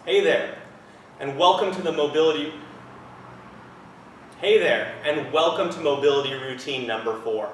Hey there, and welcome to mobility routine number 4.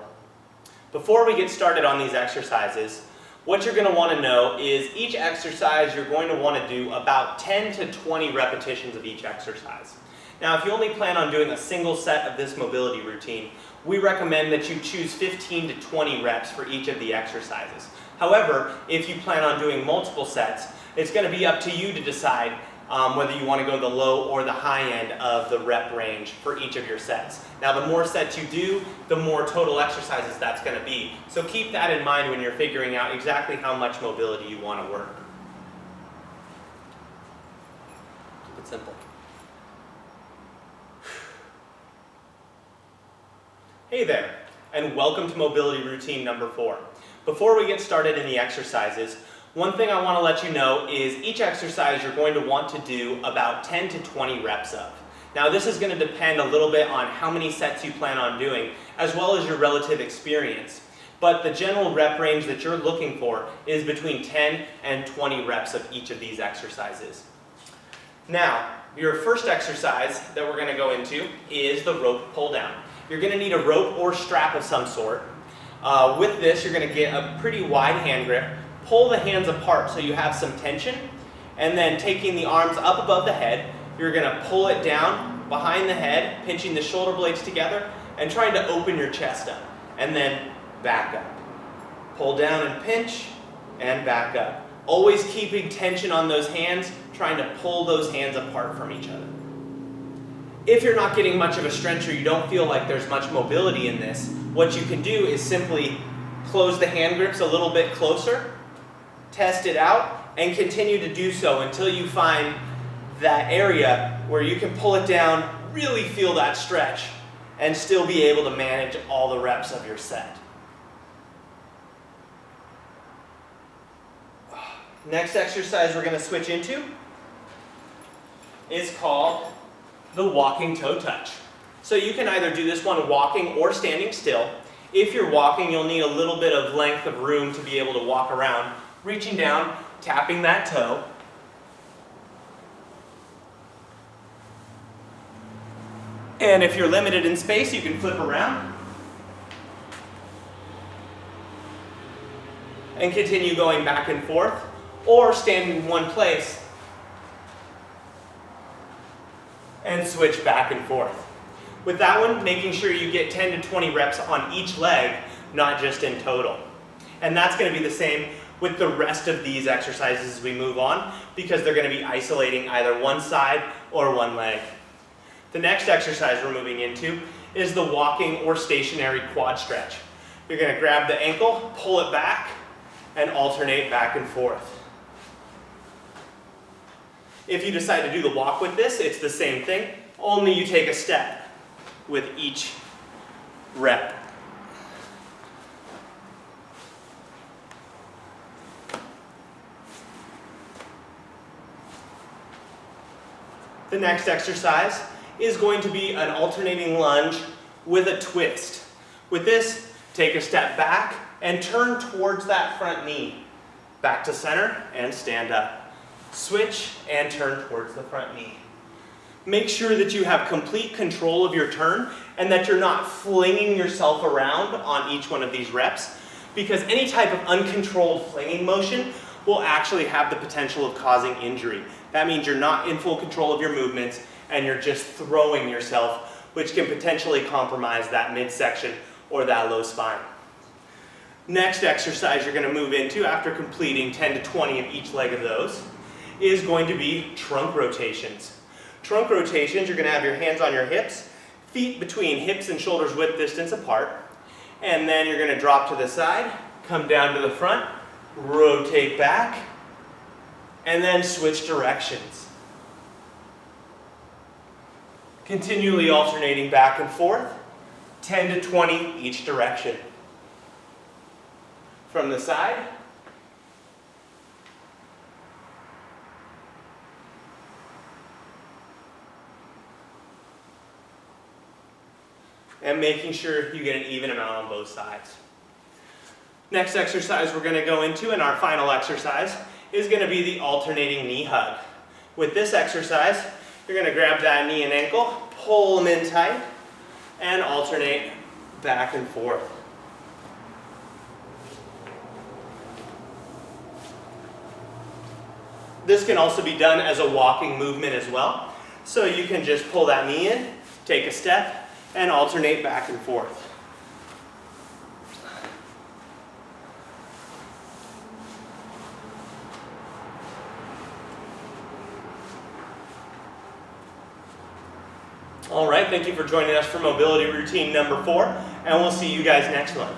Before we get started on these exercises, what you're going to want to know is each exercise you're going to want to do about 10 to 20 repetitions of each exercise. Now, if you only plan on doing a single set of this mobility routine, we recommend that you choose 15 to 20 reps for each of the exercises. However, if you plan on doing multiple sets, it's going to be up to you to decide whether you want to go the low or the high end of the rep range for each of your sets. Now, the more sets you do, the more total exercises that's going to be. So keep that in mind when you're figuring out exactly how much mobility you want to work. Keep it simple. Hey there, and welcome to mobility routine number 4. Before we get started in the exercises, one thing I want to let you know is each exercise you're going to want to do about 10 to 20 reps of. Now, this is going to depend a little bit on how many sets you plan on doing, as well as your relative experience. But the general rep range that you're looking for is between 10 and 20 reps of each of these exercises. Now, your first exercise that we're going to go into is the rope pull down. You're going to need a rope or strap of some sort. With this, you're going to get a pretty wide hand grip. Pull the hands apart so you have some tension, and then taking the arms up above the head, you're going to pull it down behind the head, pinching the shoulder blades together, and trying to open your chest up, and then back up. Pull down and pinch, and back up. Always keeping tension on those hands, trying to pull those hands apart from each other. If you're not getting much of a stretch or you don't feel like there's much mobility in this, what you can do is simply close the hand grips a little bit closer, test it out, and continue to do so until you find that area where you can pull it down, really feel that stretch, and still be able to manage all the reps of your set. Next exercise we're going to switch into is called the walking toe touch. So you can either do this one walking or standing still. If you're walking, you'll need a little bit of length of room to be able to walk around, reaching down, tapping that toe. And if you're limited in space, you can flip around and continue going back and forth, or stand in one place and switch back and forth. With that one, making sure you get 10 to 20 reps on each leg, not just in total. And that's going to be the same with the rest of these exercises as we move on, because they're going to be isolating either one side or one leg. The next exercise we're moving into is the walking or stationary quad stretch. You're going to grab the ankle, pull it back, and alternate back and forth. If you decide to do the walk with this, it's the same thing, only you take a step with each rep. The next exercise is going to be an alternating lunge with a twist. With this, take a step back and turn towards that front knee. Back to center and stand up. Switch and turn towards the front knee. Make sure that you have complete control of your turn and that you're not flinging yourself around on each one of these reps, because any type of uncontrolled flinging motion will actually have the potential of causing injury. That means you're not in full control of your movements and you're just throwing yourself, which can potentially compromise that midsection or that low spine. Next exercise you're going to move into after completing 10 to 20 of each leg of those is going to be trunk rotations. Trunk rotations, you're going to have your hands on your hips, feet between hips and shoulders width distance apart, and then you're going to drop to the side, come down to the front, rotate back, and then switch directions. Continually alternating back and forth, 10 to 20 each direction. From the side, and making sure you get an even amount on both sides. Next exercise we're going to go into, and our final exercise, is going to be the alternating knee hug. With this exercise, you're going to grab that knee and ankle, pull them in tight, and alternate back and forth. This can also be done as a walking movement as well. So you can just pull that knee in, take a step, and alternate back and forth. All right, thank you for joining us for mobility routine number 4, and we'll see you guys next month.